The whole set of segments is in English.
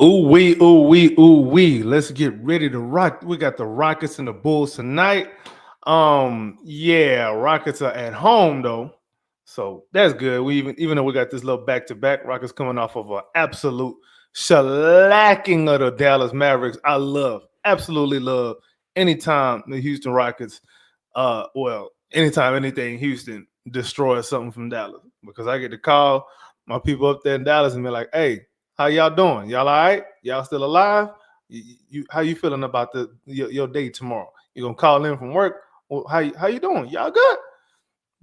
Ooh wee, ooh wee, ooh wee. Let's get ready to rock. We got the Rockets and the Bulls tonight. Yeah, Rockets are at home though, so that's good. We even though we got this little back to back, Rockets coming off of an absolute shellacking of the Dallas Mavericks. I love, absolutely love anytime the Houston Rockets, anytime anything Houston destroys something from Dallas because I get to call my people up there in Dallas and be like, hey. How y'all doing? Y'all all right? Y'all still alive? How you feeling about your day tomorrow? You gonna call in from work? Well, how you doing? Y'all good?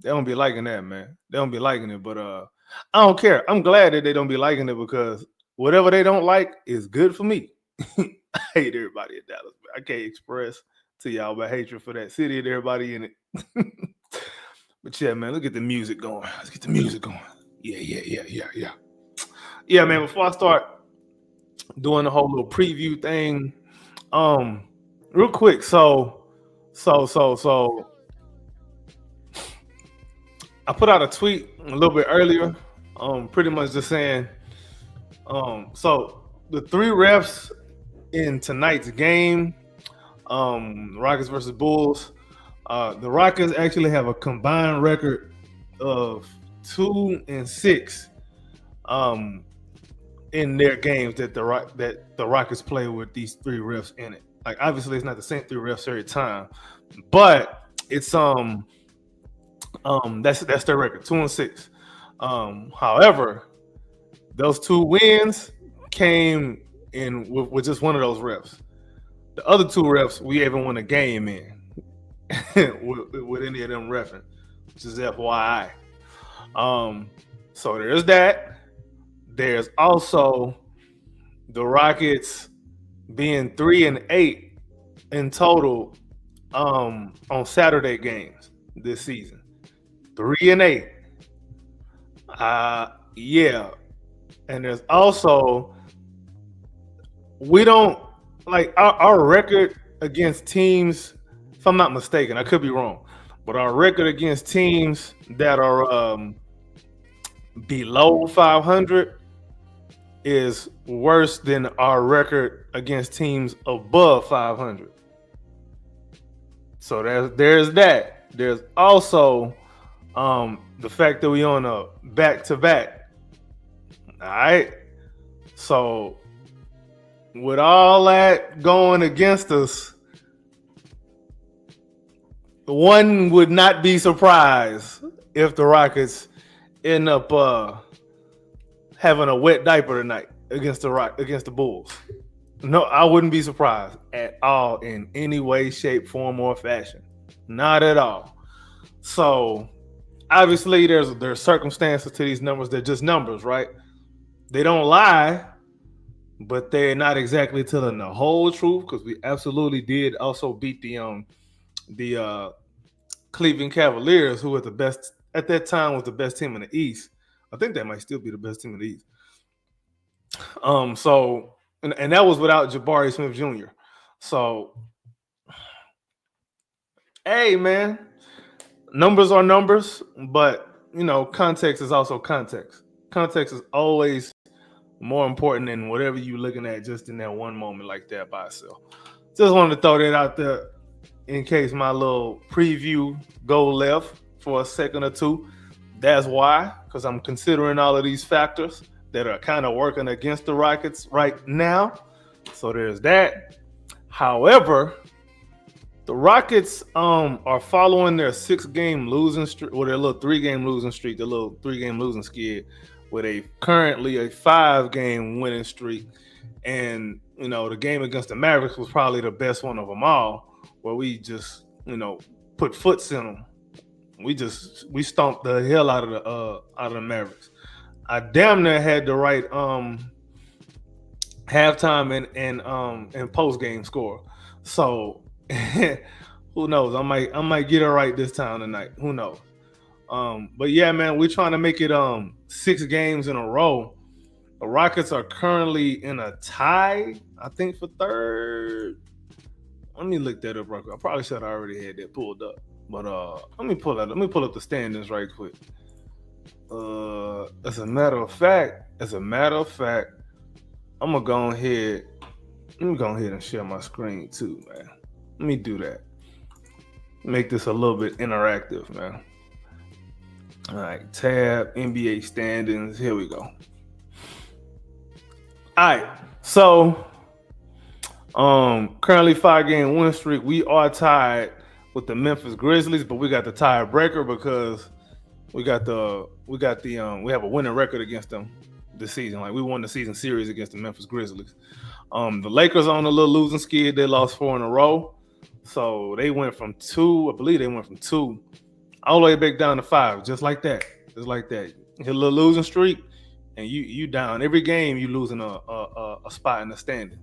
They don't be liking that, man. They don't be liking it, but I don't care. I'm glad that they don't be liking it because whatever they don't like is good for me. I hate everybody in Dallas. I can't express to y'all my hatred for that city and everybody in it. But yeah, man, let's get the music going. Let's get the music going. Yeah. Yeah, man, before I start doing the whole little preview thing, um, real quick, so I put out a tweet a little bit earlier, pretty much just saying, so the three refs in tonight's game, Rockets versus Bulls, the Rockets actually have a combined record of 2-6. In their games that the Rockets play with these three refs in it. Like obviously it's not the same three refs every time, but it's that's their record, 2-6. However, those two wins came in with just one of those refs. The other two refs we haven't won a game in with any of them refing, which is FYI. So there's that. There's also the Rockets being 3-8 in total on Saturday games this season. 3-8. Yeah. And there's also we don't like our record against teams, if I'm not mistaken, I could be wrong, but our record against teams that are below 500 is worse than our record against teams above 500. So there's that. There's also the fact that we on a back-to-back. All right. So with all that going against us, one would not be surprised if the Rockets end up having a wet diaper tonight against the Bulls. No, I wouldn't be surprised at all in any way, shape, form, or fashion. Not at all. So obviously there's circumstances to these numbers. They're just numbers, right? They don't lie, but they're not exactly telling the whole truth because we absolutely did also beat the Cleveland Cavaliers, who were the best at that time, was the best team in the East. I think they might still be the best team in the East. So and that was without Jabari Smith Jr. So, hey, man, numbers are numbers, but context is also context. Context is always more important than whatever you're looking at just in that one moment like that by itself. Just wanted to throw that out there in case my little preview go left for a second or two. That's why, because I'm considering all of these factors that are kind of working against the Rockets right now. So there's that. However, the Rockets are following their 6-game losing streak, or their little 3-game losing streak, their little 3-game losing skid, with currently a 5-game winning streak. And the game against the Mavericks was probably the best one of them all, where we just put foots in them. We stomped the hell out of the Mavericks. I damn near had the right halftime and post game score. So who knows? I might get it right this time tonight. Who knows? But yeah, man, we're trying to make it 6 games in a row. The Rockets are currently in a tie, I think, for third. Let me look that up real quick. I probably should have already had that pulled up. But let me pull up the standings right quick. As a matter of fact, I'm gonna go ahead. Let me go ahead and share my screen too, man. Let me do that. Make this a little bit interactive, man. All right, tab NBA standings. Here we go. All right, so currently 5-game win streak. We are tied with the Memphis Grizzlies, but we got the tiebreaker because we have a winning record against them this season. Like we won the season series against the Memphis Grizzlies. The Lakers on a little losing skid. They lost 4 in a row, so they went from 2. I believe they went from 2 all the way back down to 5, just like that. Just like that. Hit a little losing streak, and you down every game. You losing a spot in the standing.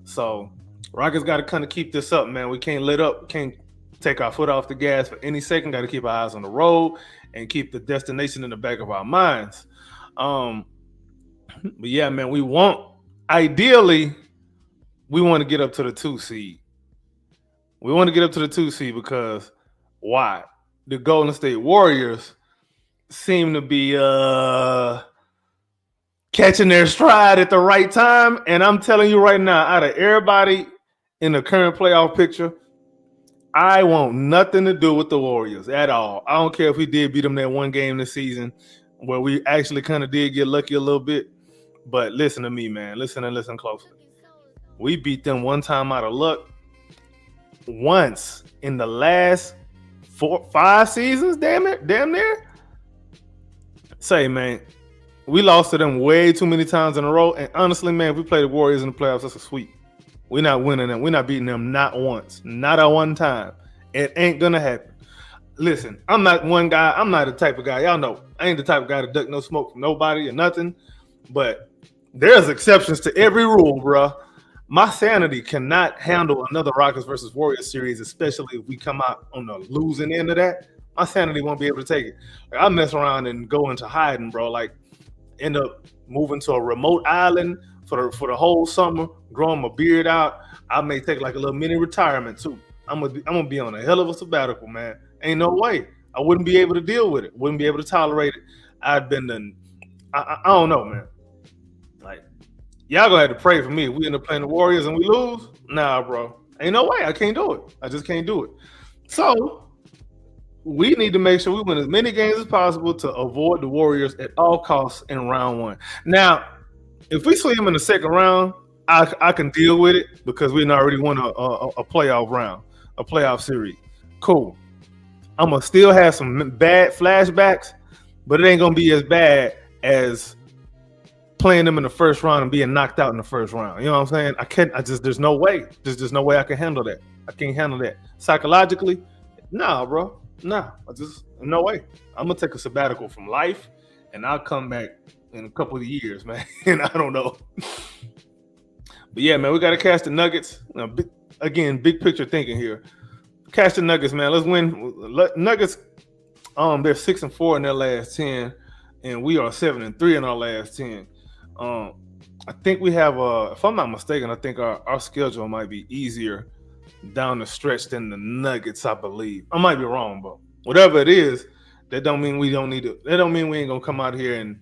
So Rockets got to kind of keep this up, man. We can't let up. Can't take our foot off the gas for any second. Got to keep our eyes on the road and keep the destination in the back of our minds. But yeah, man, we want to get up to the 2 seed. We want to get up to the 2 seed because why? The Golden State Warriors seem to be catching their stride at the right time. And I'm telling you right now, out of everybody in the current playoff picture, I want nothing to do with the Warriors at all. I don't care if we did beat them that one game this season where we actually kind of did get lucky a little bit. But listen to me, man. Listen and listen closely. We beat them one time out of luck once in the last 5 seasons, damn near. Say, man, we lost to them way too many times in a row. And honestly, man, if we play the Warriors in the playoffs, that's a sweep. We're not winning them. We're not beating them not once, not at one time. It ain't gonna happen. Listen, I'm not one guy. I'm not the type of guy. Y'all know I ain't the type of guy to duck no smoke from nobody or nothing. But there's exceptions to every rule, bro. My sanity cannot handle another Rockets versus Warriors series, especially if we come out on the losing end of that. My sanity won't be able to take it. Like, I mess around and go into hiding, bro. Like, end up moving to a remote island for the whole summer, growing my beard out. I may take like a little mini retirement too. I'm gonna be on a hell of a sabbatical, man. Ain't no way. I wouldn't be able to deal with it. Wouldn't be able to tolerate it. I don't know, man. Like, y'all gonna have to pray for me. If we end up playing the Warriors and we lose, nah, bro. Ain't no way. I can't do it. I just can't do it. So we need to make sure we win as many games as possible to avoid the Warriors at all costs in round 1. Now, if we see them in the second round, I can deal with it because we already won a playoff round, a playoff series. Cool. I'm going to still have some bad flashbacks, but it ain't going to be as bad as playing them in the first round and being knocked out in the first round. You know what I'm saying? There's no way. There's just no way I can handle that. I can't handle that. Psychologically, nah, bro. Nah, no way. I'm going to take a sabbatical from life and I'll come back in a couple of years, man. And I don't know. But yeah, man, we got to catch the Nuggets. Again, big picture thinking here. Catch the Nuggets, man. Let's win. Nuggets, they're 6-4 in their last 10, and we are 7-3 in our last 10. I think we have if I'm not mistaken, I think our schedule might be easier down the stretch than the Nuggets, I believe. I might be wrong, but whatever it is, that don't mean we don't need to. That don't mean we ain't gonna come out here and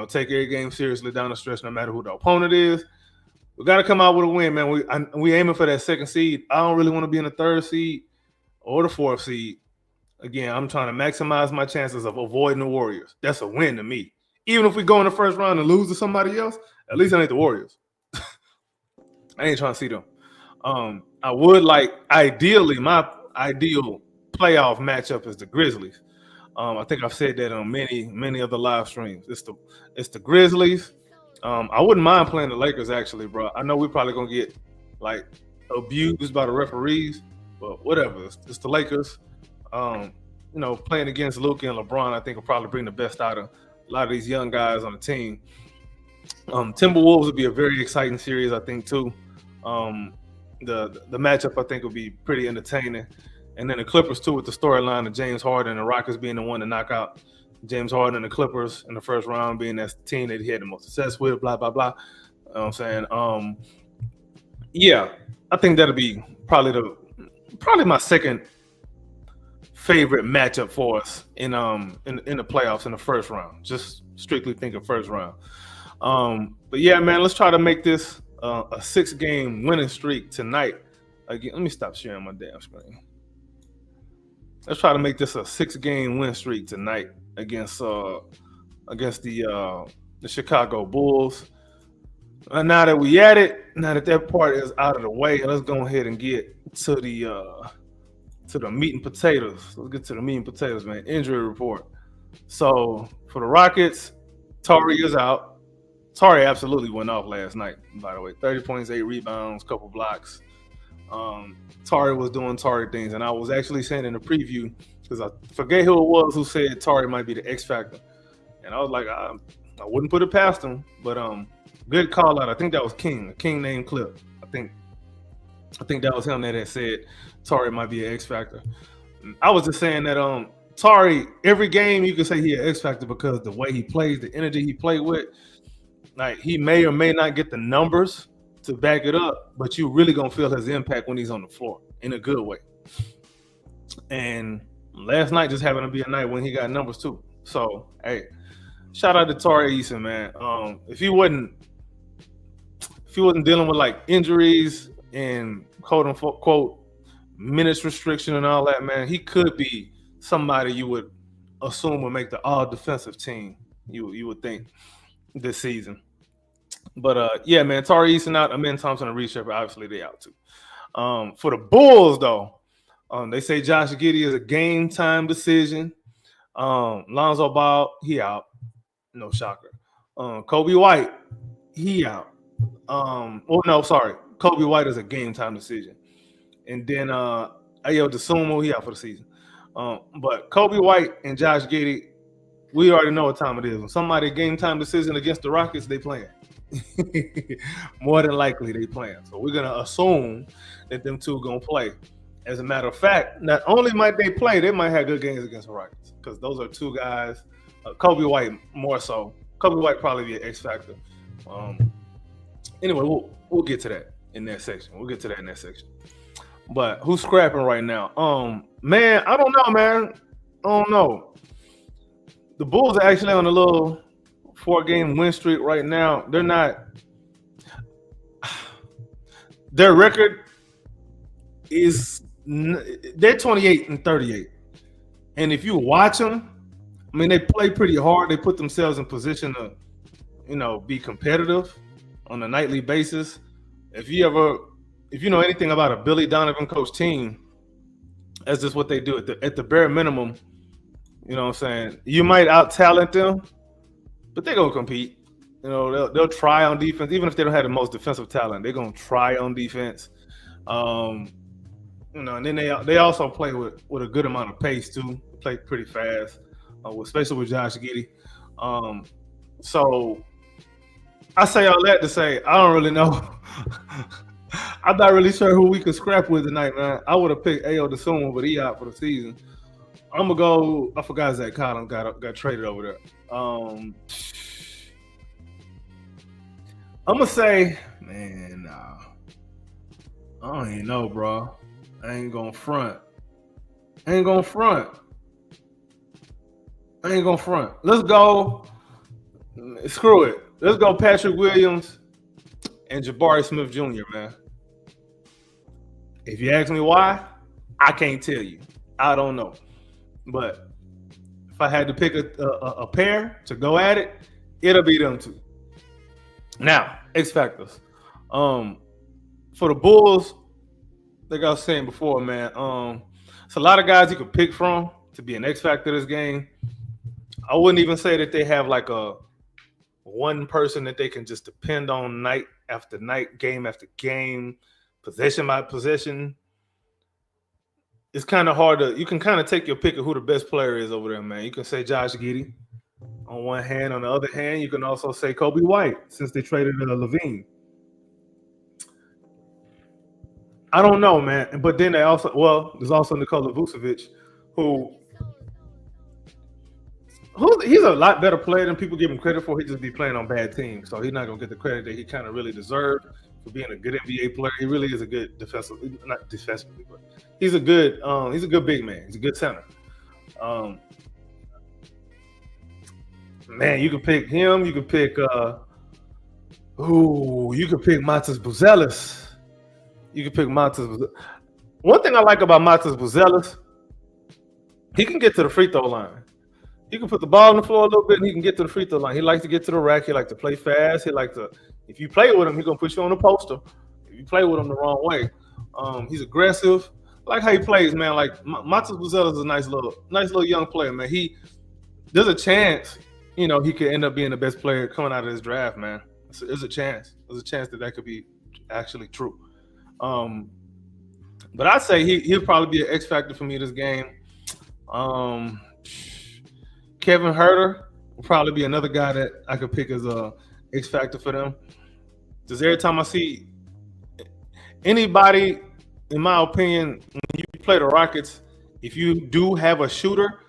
take every game seriously down the stretch, no matter who the opponent is. We got to come out with a win, man. We aiming for that second seed. I don't really want to be in the 3rd seed or the 4th seed. Again, I'm trying to maximize my chances of avoiding the Warriors. That's a win to me. Even if we go in the first round and lose to somebody else, at least it ain't the Warriors. I ain't trying to see them. I would ideally, my ideal playoff matchup is the Grizzlies. I think I've said that on many of the live streams. It's the Grizzlies. I wouldn't mind playing the Lakers, actually, bro. I know we're probably gonna get abused by the referees, but whatever. It's the Lakers. Playing against Luka and LeBron, I think will probably bring the best out of a lot of these young guys on the team. Timberwolves would be a very exciting series, I think, too. The matchup, I think, will be pretty entertaining. And then the Clippers, too, with the storyline of James Harden and the Rockets being the one to knock out James Harden and the Clippers in the first round, being that team that he had the most success with, blah, blah, blah. You know what I'm saying? Yeah, I think that'll be probably my second favorite matchup for us in the playoffs in the first round. Just strictly thinking first round. But yeah, man, let's try to make this a 6-game winning streak tonight. Again, let me stop sharing my damn screen. Let's try to make this a 6-game win streak tonight against the Chicago Bulls. Now that we at it, now that that part is out of the way, let's go ahead and get to the meat and potatoes. Let's get to the meat and potatoes, man. Injury report. So for the Rockets, Tari is out. Tari absolutely went off last night, by the way. 30 points, 8 rebounds, couple blocks. Tari was doing Tari things, and I was actually saying in the preview, because I forget who it was who said Tari might be the X factor, and I was like, I wouldn't put it past him, but good call out. I think that was King, a King named Clip. I think that was him that had said Tari might be an X factor. I was just saying that Tari, every game you can say he an X factor because the way he plays, the energy he played with. Like, he may or may not get the numbers to back it up, but you really gonna feel his impact when he's on the floor in a good way. And last night just happened to be a night when he got numbers too. So hey, shout out to Tari Eason, man. If he wasn't dealing with like injuries and quote unquote minutes restriction and all that, man, he could be somebody you would assume would make the all defensive team. You would think this season. But yeah, man, Tari Eason out, Amin Thompson and Reed Shepherd, obviously they out too. For the Bulls, though, they say Josh Giddey is a game time decision. Lonzo Ball, he out. No shocker. Kobe White, he out. Kobe White is a game time decision. And then Ayo Dosunmu, he out for the season. But Kobe White and Josh Giddey, we already know what time it is. When somebody game time decision against the Rockets, they playing. More than likely they playing. So we're gonna assume that them two gonna play. As a matter of fact, not only might they play, they might have good games against the Rockets because those are two guys. Kobe White more so. Kobe White probably be an X factor. Anyway, we'll get to that in that section. But who's scrapping right now? Man, I don't know, man. I don't know. The Bulls are actually on a little 4-game win streak right now. Their record is they're 28-38. And if you watch them, I mean, they play pretty hard. They put themselves in position to, be competitive on a nightly basis. If you know anything about a Billy Donovan coach team, that's just what they do at the bare minimum. You know what I'm saying? You might out-talent them, but they're going to compete. They'll try on defense. Even if they don't have the most defensive talent, they're going to try on defense. And then they also play with a good amount of pace, too. They play pretty fast, especially with Josh Giddey. So I say all that to say I don't really know. I'm not really sure who we could scrap with tonight, man. I would have picked Ayo Dosunmu, but he out for the season. I'm gonna go. I forgot Zach Collins got traded over there. I'm gonna say, man, nah. I don't even know, bro. I ain't gonna front. Let's go. Screw it. Let's go Patrick Williams and Jabari Smith Jr., man. If you ask me why, I can't tell you. I don't know. But if I had to pick a pair to go at it, it'll be them two. Now, X factors. For the Bulls, like I was saying before, man, it's a lot of guys you could pick from to be an X factor this game. I wouldn't even say that they have like a one person that they can just depend on night after night, game after game, possession by possession. It's kind of hard to – you can kind of take your pick of who the best player is over there, man. You can say Josh Giddey on one hand. On the other hand, you can also say Kobe White since they traded Levine. I don't know, man. But then there's also Nikola Vucevic, he's a lot better player than people give him credit for. He just be playing on bad teams, so he's not going to get the credit that he kind of really deserved for being a good NBA player. He really is a good not defensively, but he's a good big man. He's a good center. Man, you can pick him. You can pick Ooh, you could pick Matas Buzelis. You could pick Matas. One thing I like about Matas Buzelis, he can get to the free throw line. He can put the ball on the floor a little bit, and he can get to the free throw line. He likes to get to the rack. He likes to play fast. He likes to. If you play with him, he's gonna put you on the poster. If you play with him the wrong way, he's aggressive. I like how he plays, man. Like Matas Buzelis is a nice little young player, man. There's a chance, he could end up being the best player coming out of this draft, man. There's a chance. There's a chance that could be actually true. But I'd say he'll probably be an X factor for me this game. Kevin Herter will probably be another guy that I could pick as a X factor for them. Because every time I see anybody, in my opinion, when you play the Rockets, if you do have a shooter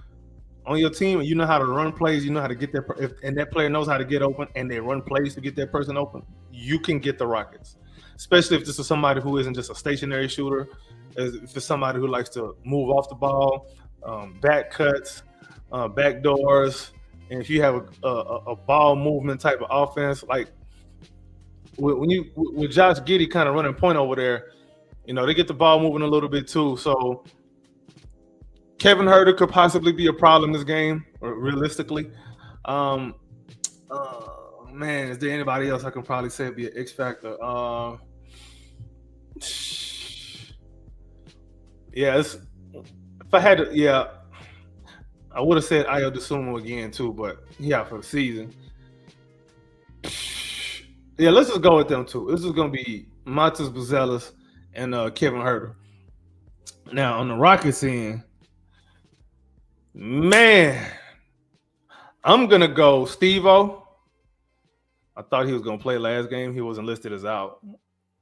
on your team and you know how to run plays, you know how to get that, and that player knows how to get open, and they run plays to get that person open, you can get the Rockets. Especially if this is somebody who isn't just a stationary shooter, if it's somebody who likes to move off the ball, back cuts, back doors, and if you have a ball movement type of offense, like with Josh Giddey kind of running point over there, they get the ball moving a little bit too. So Kevin Herter could possibly be a problem this game, realistically. Man, is there anybody else I can probably say would be an X factor? If I had to, I would have said Ayo DeSumo again too, but for the season. Yeah, let's just go with them two. This is going to be Matas Buzelis and Kevin Herter. Now, on the Rockets end, man, I'm going to go Steve-O. I thought he was going to play last game. He wasn't listed as out.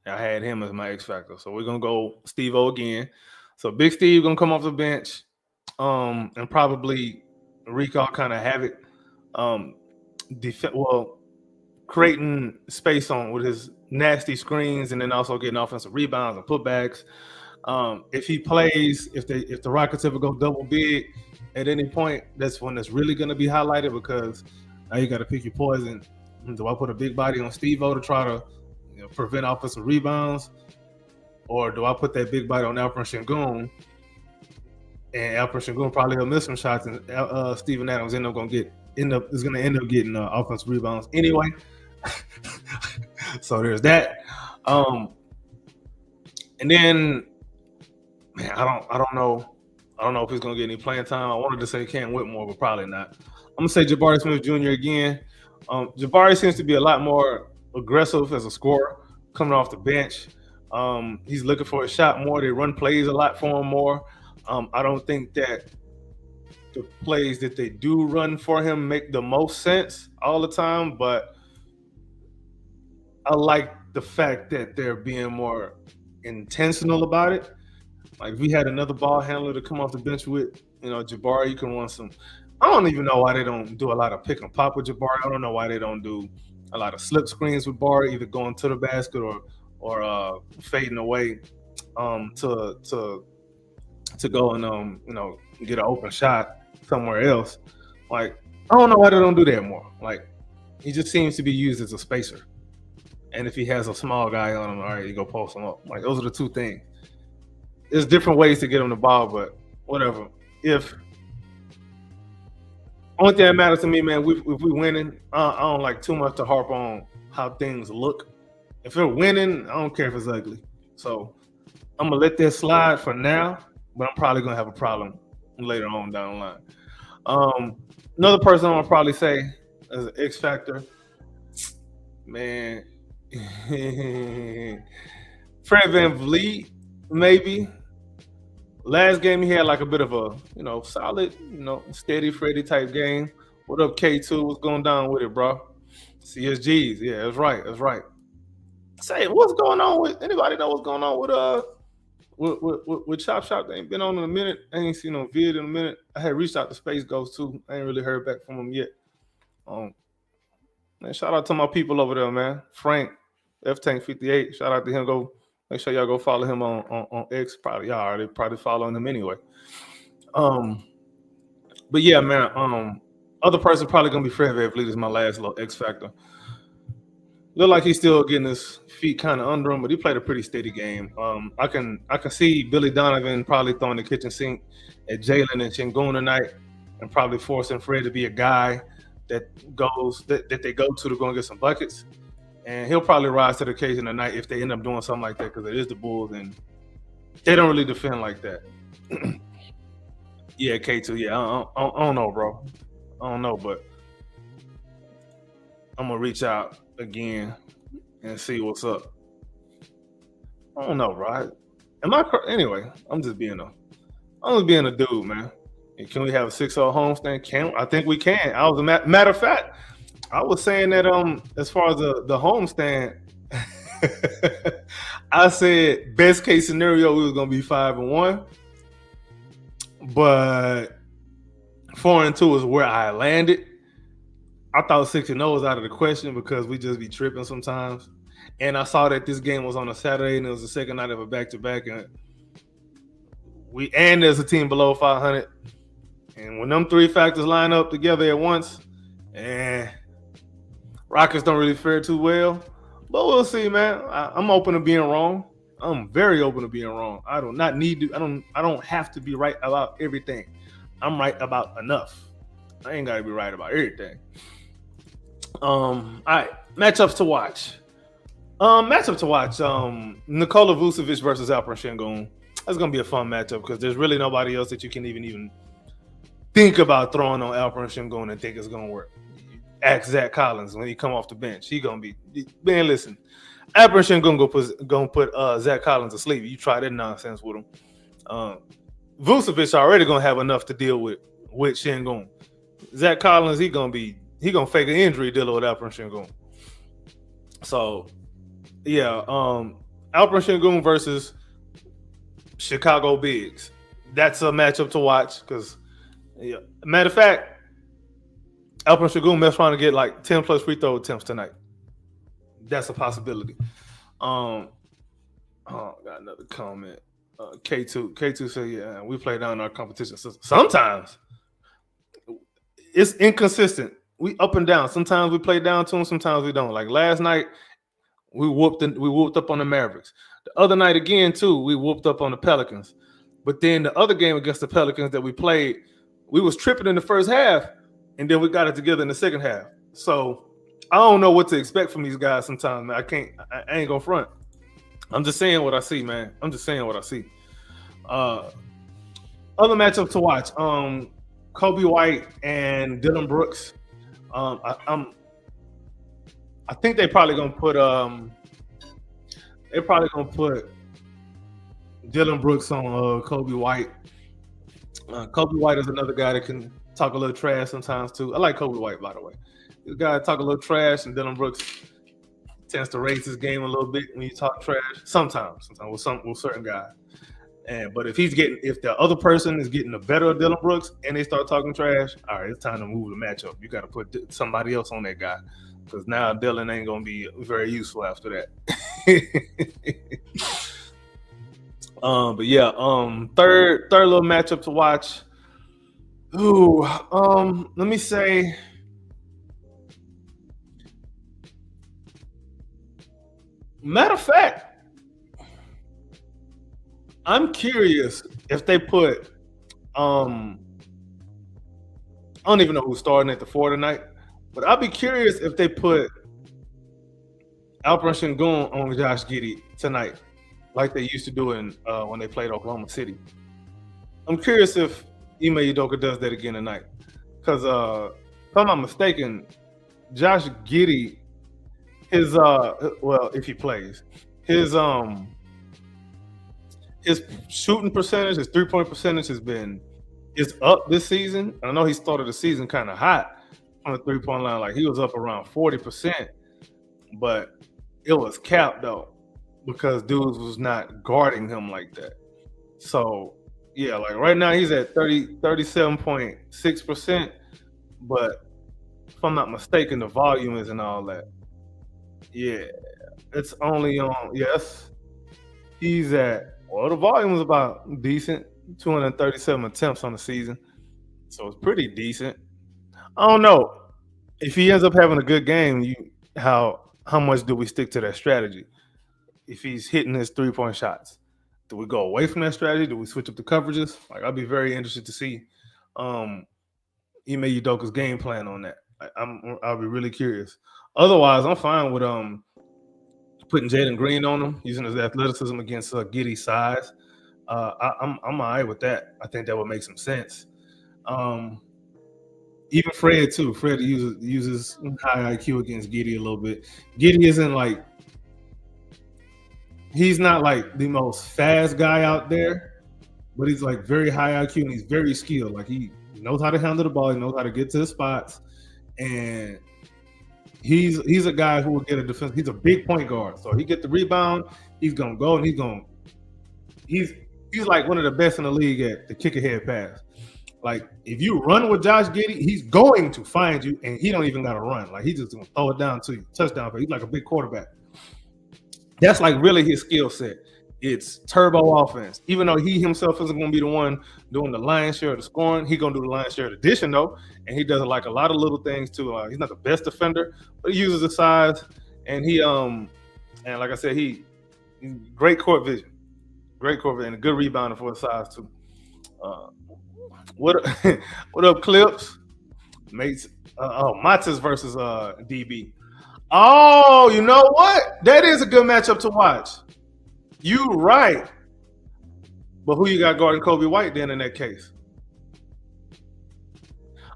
I had him as my X factor. So we're going to go Steve-O again. So Big Steve going to come off the bench and probably wreak all kind of havoc. Creating space with his nasty screens and then also getting offensive rebounds and putbacks. If he plays, if the Rockets ever go double big at any point, that's when it's really going to be highlighted, because now you got to pick your poison. Do I put a big body on Steve-O to try to prevent offensive rebounds, or do I put that big body on Alperen Sengun? And Alperen Sengun probably will miss some shots, and Steven Adams is going to end up getting offensive rebounds anyway. So there's that. And then, man, I don't know if he's gonna get any playing time. I wanted to say Cam Whitmore, but probably not. I'm gonna say Jabari Smith Jr. again. Jabari seems to be a lot more aggressive as a scorer coming off the bench. He's looking for a shot more. They run plays a lot for him more. I don't think that the plays that they do run for him make the most sense all the time, but I like the fact that they're being more intentional about it. Like, if we had another ball handler to come off the bench with, Jabari, you can run some. I don't even know why they don't do a lot of pick and pop with Jabari. I don't know why they don't do a lot of slip screens with Bari, either going to the basket or fading away to go and get an open shot somewhere else. Like, I don't know why they don't do that more. Like, he just seems to be used as a spacer. And if he has a small guy on him, all right, you go post him up. Like, those are the two things. There's different ways to get him the ball, but whatever. Only thing that matters to me, man, if we're winning, I don't like too much to harp on how things look. If they're winning, I don't care if it's ugly. So I'm going to let that slide for now, but I'm probably going to have a problem later on down the line. Another person I'm going to probably say as an X factor, man, Fred VanVleet, maybe. Last game he had like a bit of a, solid, steady Freddy type game. What up, K2? What's going down with it, bro? CSGs, yeah, that's right. Say, what's going on with anybody know what's going on with Chop Shop? They ain't been on in a minute. I ain't seen no vid in a minute. I had reached out to Space Ghost too. I ain't really heard back from him yet. Man, shout out to my people over there, man. Frank, F-Tank58. Shout out to him. Go make sure y'all go follow him on X. Probably y'all already following him anyway. But yeah, man. Other person probably gonna be Fred VanVleet is my last little X factor. Look like he's still getting his feet kind of under him, but he played a pretty steady game. I can see Billy Donovan probably throwing the kitchen sink at Jalen and Shingun tonight, and probably forcing Fred to be a guy that they go to go and get some buckets. And he'll probably rise to the occasion tonight if they end up doing something like that, because it is the Bulls and they don't really defend like that. Yeah, K2. Yeah, I don't know, bro. I don't know, but I'm gonna reach out again and see what's up. I don't know, right? Anyway? I'm just being a dude, man. And can we have a 6-0 homestand? I think we can. Matter of fact, I was saying that as far as the homestand, I said best case scenario we was gonna be 5-1, but 4-2 is where I landed. I thought 6-0 was out of the question because we just be tripping sometimes. And I saw that this game was on a Saturday and it was the second night of a back-to-back, and there's a team below 500. And when them three factors line up together at once, Rockets don't really fare too well. But we'll see, man. I'm open to being wrong. I'm very open to being wrong. I don't have to be right about everything. I'm right about enough. I ain't gotta be right about everything. All right, matchups to watch. Nikola Vucevic versus Alperen Sengun. That's gonna be a fun matchup because there's really nobody else that you can even think about throwing on Alperen Sengun and think it's gonna work. Ask Zach Collins when he come off the bench. He gonna be, man. Listen, Alperen Sengun gonna put Zach Collins to sleep. You try that nonsense with him. Vucevic already gonna have enough to deal with Sengun. Zach Collins, he gonna fake an injury dealing with Alperen Sengun. So, yeah, Alperen Sengun versus Chicago Bigs. That's a matchup to watch because, yeah. Matter of fact, Alperen Sengun may trying to get like 10 plus free throw attempts tonight. That's a possibility. Got another comment. K2 said, yeah, we play down our competition. Sometimes it's inconsistent. We up and down. Sometimes we play down to them, sometimes we don't. Like last night, we whooped up on the Mavericks. The other night again, too, we whooped up on the Pelicans. But then the other game against the Pelicans that we played, we was tripping in the first half, and then we got it together in the second half. So I don't know what to expect from these guys sometimes, man. I ain't gonna front. I'm just saying what I see, man. I'm just saying what I see. Other matchup to watch. Kobe White and Dylan Brooks. I think they probably gonna put Dylan Brooks on Kobe White. Kobe White is another guy that can talk a little trash sometimes too. I like Kobe White, by the way. This guy talk a little trash, and Dylan Brooks tends to raise his game a little bit when you talk trash. Sometimes with certain guys. But if the other person is getting the better of Dylan Brooks and they start talking trash, all right, it's time to move the matchup. You got to put somebody else on that guy because now Dylan ain't gonna be very useful after that. But yeah, third little matchup to watch. Ooh, let me say. Matter of fact, I'm curious if they put I don't even know who's starting at the 4 tonight, but I'll be curious if they put Alperen Sengun on Josh Giddey tonight, like they used to do when they played Oklahoma City. I'm curious if Ime Udoka does that again tonight, because if I'm not mistaken, Josh Giddey, if he plays, his shooting percentage, his 3-point percentage is up this season. I know he started the season kind of hot on the 3-point line, like he was up around 40%, but it was capped though because dudes was not guarding him like that. So yeah, like right now he's at 37.6%, but if I'm not mistaken, the volume isn't all that. Yeah, it's only on yes. He's at the volume is about decent, 237 attempts on the season, so it's pretty decent. I don't know if he ends up having a good game. How how much do we stick to that strategy? If he's hitting his 3-point shots, do we go away from that strategy? Do we switch up the coverages? Like, I'd be very interested to see Ime Udoka's game plan on that. I'll be really curious. Otherwise, I'm fine with putting Jaden Green on him, using his athleticism against Giddey's size. I'm all right with that. I think that would make some sense. Even Fred too. Fred uses high IQ against Giddey a little bit. Giddey isn't like, he's not like the most fast guy out there, but he's like very high IQ and he's very skilled. Like, he knows how to handle the ball, he knows how to get to the spots, and he's a guy who will get a defense. He's a big point guard, so he get the rebound, he's gonna go and he's like one of the best in the league at the kick ahead pass. Like, if you run with Josh Giddey, he's going to find you, and he don't even got to run. Like, he's just gonna throw it down to you, touchdown. He's like a big quarterback. That's like really his skill set. It's turbo offense. Even though he himself isn't going to be the one doing the lion's share of the scoring, he's going to do the lion's share of the addition, though. And he does like a lot of little things too. He's not the best defender, but he uses the size. And and like I said, he's great court vision, and a good rebounder for his size too. What up, Clips? Mates. Matas versus DB. Oh, you know what? That is a good matchup to watch. You right. But who you got guarding Kobe White then in that case?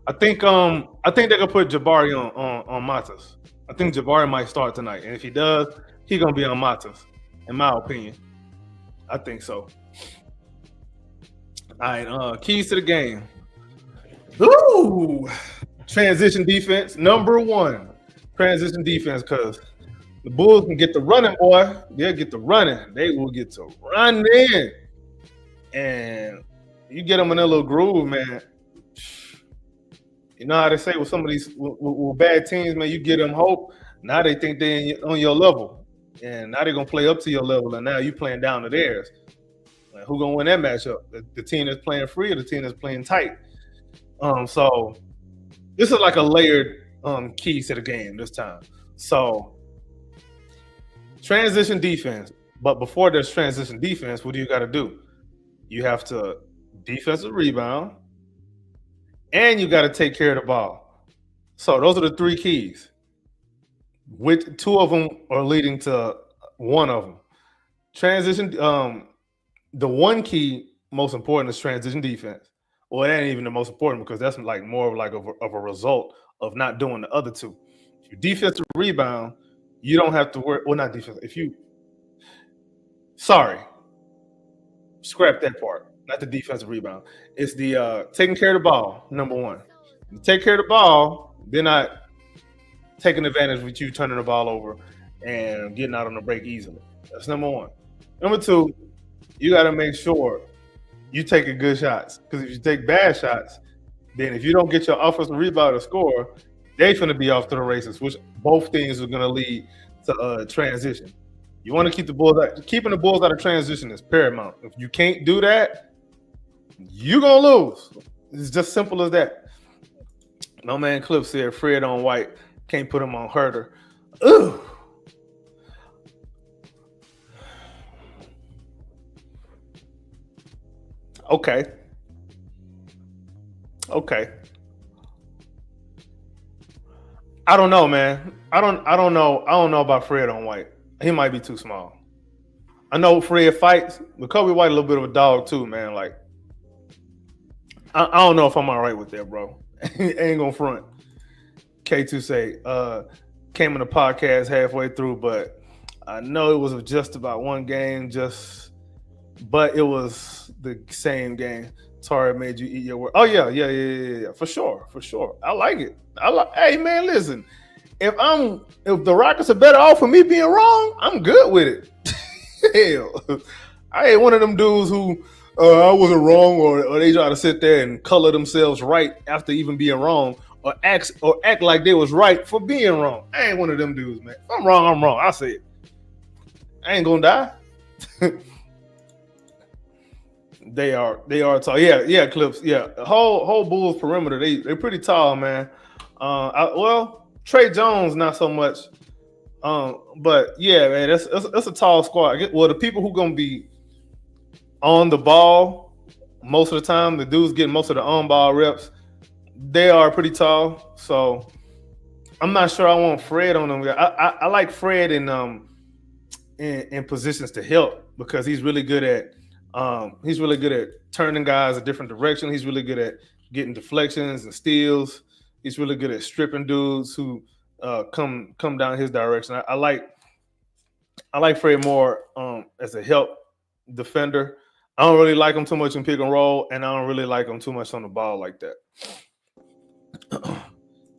I think they could put Jabari on Matas. I think Jabari might start tonight. And if he does, he's gonna be on Matas, in my opinion. I think so. All right, keys to the game. Ooh, transition defense, number one. Transition defense, because the Bulls can get the running, boy. They'll get the running. They will get to running. And you get them in a little groove, man. You know how they say with some of these with bad teams, man, you get them hope. Now they think they're on your level. And now they're going to play up to your level, and now you playing down to theirs. Like, who going to win that matchup? The team that's playing free or the team that's playing tight? So this is like a layered keys to the game this time. So transition defense. But before there's transition defense, what do you got to do? You have to defensive rebound, and you got to take care of the ball. So those are the three keys. With two of them are leading to one of them. Transition. The one key most important is transition defense. Well, it ain't even the most important because that's like more of like of a result of not doing the other two. If you defensive rebound, you don't have to worry. Well, not defense. Scrap that part. Not the defensive rebound. It's the taking care of the ball, number one. You take care of the ball, they're not taking advantage of you turning the ball over and getting out on the break easily. That's number one. Number two, you got to make sure you taking good shots. Because if you take bad shots, then if you don't get your offensive rebound or score, they're going to be off to the races, which both things are going to lead to transition. You want to keep the Bulls out. Keeping the Bulls out of transition is paramount. If you can't do that, you're going to lose. It's just simple as that. No man Clip said Fred on White. Can't put him on Herter. Ooh. Okay. I don't know, man. I don't know. I don't know about Fred on White. He might be too small. I know Fred fights, but Kobe White a little bit of a dog too, man. Like, I don't know if I'm all right with that, bro. Ain't gonna front. K2 say, came in the podcast halfway through, but I know it was just about one game, but it was the same game. Tara made you eat your word. Oh yeah, for sure. I like it. Hey man, listen. If the Rockets are better off for me being wrong, I'm good with it. Hell, I ain't one of them dudes who I wasn't wrong, or they try to sit there and color themselves right after even being wrong, or act like they was right for being wrong. I ain't one of them dudes, man. If I'm wrong, I'm wrong. I say it. I ain't gonna die. They are tall. Yeah, Clips. Yeah, the whole Bulls perimeter. They're pretty tall, man. Trey Jones not so much. But yeah, man, that's a tall squad. Well, the people who gonna be on the ball most of the time, the dudes getting most of the on ball reps, they are pretty tall. So I'm not sure I want Fred on them. I like Fred in positions to help because he's really good at turning guys a different direction. He's really good at getting deflections and steals. He's really good at stripping dudes who come down his direction. I like Fred more as a help defender. I don't really like him too much in pick and roll, and I don't really like him too much on the ball like that.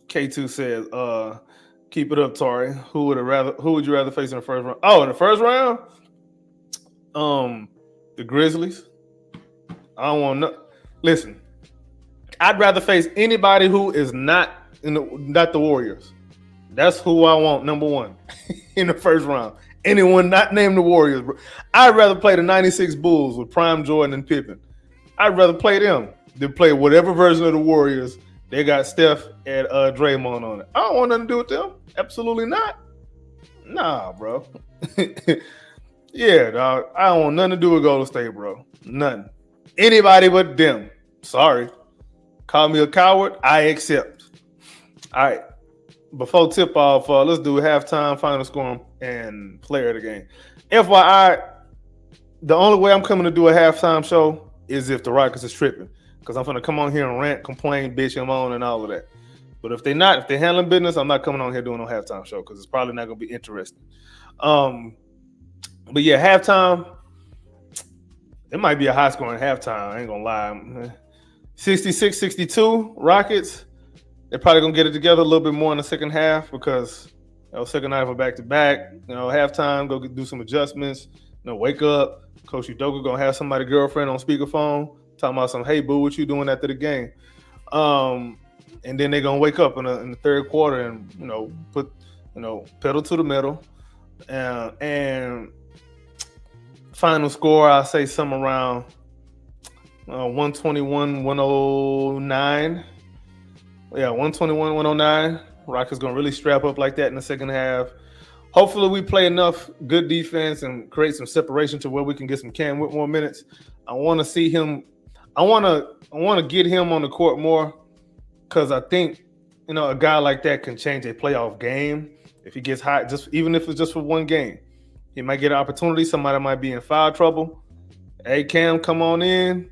K2 says, keep it up, Tori. Who would you rather face in the first round? Oh, in the first round? The Grizzlies. I don't want no. Listen, I'd rather face anybody who is not not the Warriors. That's who I want, number one, in the first round. Anyone not named the Warriors, bro. I'd rather play the 96 Bulls with Prime Jordan and Pippen. I'd rather play them than play whatever version of the Warriors. They got Steph and Draymond on it. I don't want nothing to do with them. Absolutely not. Nah, bro. Yeah, dog. I don't want nothing to do with Golden State, bro. Nothing. Anybody but them. Sorry. Call me a coward. I accept. All right. Before tip off, let's do halftime, final score, and player of the game. FYI, the only way I'm coming to do a halftime show is if the Rockets is tripping. Because I'm going to come on here and rant, complain, bitch, and moan, and all of that. But if they're handling business, I'm not coming on here doing no halftime show because it's probably not going to be interesting. But yeah, halftime, it might be a high scoring halftime. I ain't going to lie. 66-62, Rockets. They're probably going to get it together a little bit more in the second half because second half of back-to-back. Halftime, go do some adjustments. Wake up. Coach Udoka going to have somebody's girlfriend on speakerphone talking about some, hey, boo, what you doing after the game? And then they're going to wake up in the third quarter and, put, pedal to the metal. And final score, I'll say something around 121-109. Yeah, 121-109. Rockets going to really strap up like that in the second half. Hopefully we play enough good defense and create some separation to where we can get some Cam Whitmore minutes. I want to see him. I want to get him on the court more because I think, a guy like that can change a playoff game if he gets hot, even if it's just for one game. He might get an opportunity. Somebody might be in foul trouble. Hey, Cam, come on in.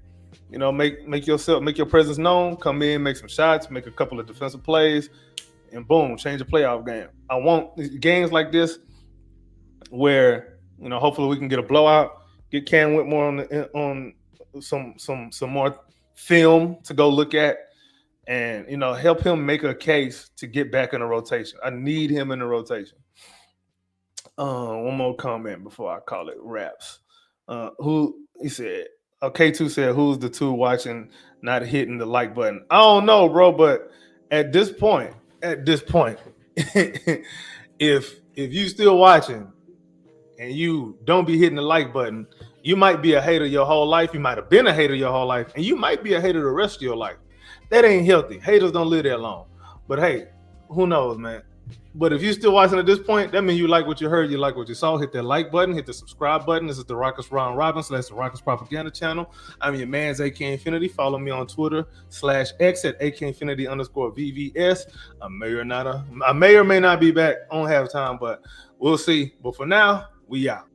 Make your presence known. Come in, make some shots, make a couple of defensive plays, and boom, change the playoff game. I want games like this where hopefully we can get a blowout, get Cam Whitmore on some more film to go look at, and help him make a case to get back in the rotation. I need him in the rotation. One more comment before I call it wraps. He said? K2 said, who's the two watching not hitting the like button? I don't know, bro, but at this point, if you still watching and you don't be hitting the like button, you might be a hater your whole life. You might have been a hater your whole life, and you might be a hater the rest of your life. That ain't healthy. Haters don't live that long. But hey, who knows, man? But if you're still watching at this point, that means you like what you heard, you like what you saw. Hit that like button, hit the subscribe button. This is the Rockets Round Robin / the Rockets Propaganda Channel. I'm your man's AK Infinity. Follow me on Twitter /X at AK_VVS. I may or may not be back on halftime, but we'll see. But for now, we out.